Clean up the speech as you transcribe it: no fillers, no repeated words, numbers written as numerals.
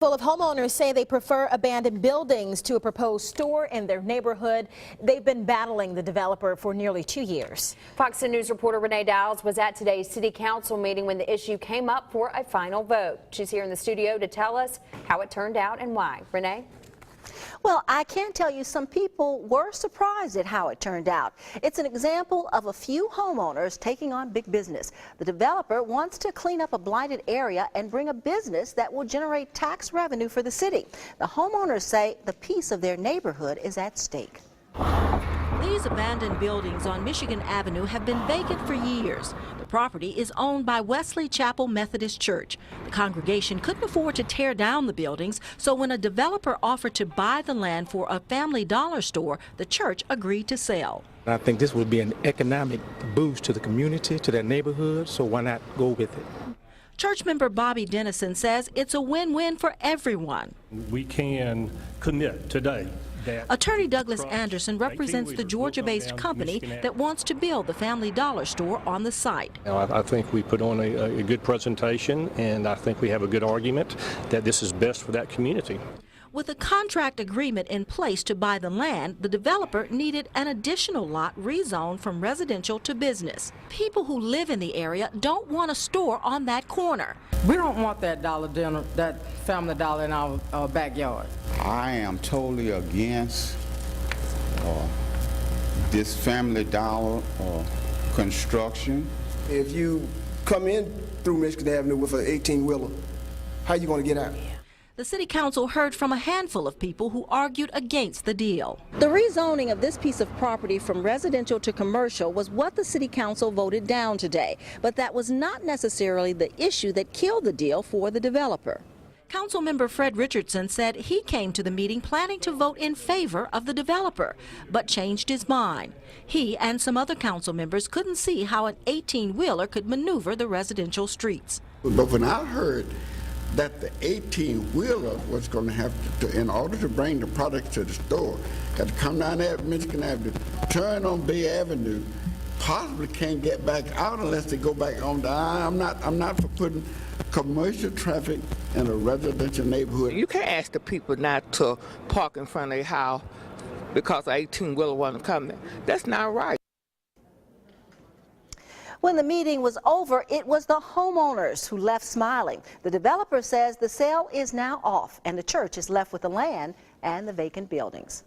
Full of homeowners say they prefer abandoned buildings to a proposed store in their neighborhood. They've been battling the developer for nearly 2 years. Fox News reporter Renee Dowles was at today's city council meeting when the issue came up for a final vote. She's here in the studio to tell us how it turned out and why. Renee? Well, I can tell you some people were surprised at how it turned out. It's an example of a few homeowners taking on big business. The developer wants to clean up a blighted area and bring a business that will generate tax revenue for the city. The homeowners say the peace of their neighborhood is at stake. These abandoned buildings on Michigan Avenue have been vacant for years. The property is owned by Wesley Chapel Methodist Church. The congregation couldn't afford to tear down the buildings, so when a developer offered to buy the land for a Family Dollar store, the church agreed to sell. I think this would be an economic boost to the community, to their neighborhood, so why not go with it? Church member Bobby Dennison says it's a win-win for everyone. We can commit today. Attorney Douglas Anderson represents the Georgia-based company that wants to build the Family Dollar store on the site. I think we put on a good presentation, and I think we have a good argument that this is best for that community. With a contract agreement in place to buy the land, the developer needed an additional lot rezoned from residential to business. People who live in the area don't want a store on that corner. We don't want that that Family Dollar in our backyard. I am totally against this Family Dollar construction. If you come in through Michigan Avenue with an 18-wheeler, how are you going to get out? The city council heard from a handful of people who argued against the deal. The rezoning of this piece of property from residential to commercial was what the city council voted down today, but that was not necessarily the issue that killed the deal for the developer. Councilmember Fred Richardson said he came to the meeting planning to vote in favor of the developer, but changed his mind. He and some other council members couldn't see how an 18-wheeler could maneuver the residential streets. But when I heard that the 18-wheeler was going to have to, in order to bring the product to the store, got to come down there at Michigan Avenue, turn on Bay Avenue, possibly can't get back out unless they go back on down. I'm not for putting commercial traffic in a residential neighborhood. You can't ask the people not to park in front of their house because an 18-wheeler wasn't coming. That's not right. When the meeting was over, it was the homeowners who left smiling. The developer says the sale is now off and the church is left with the land and the vacant buildings.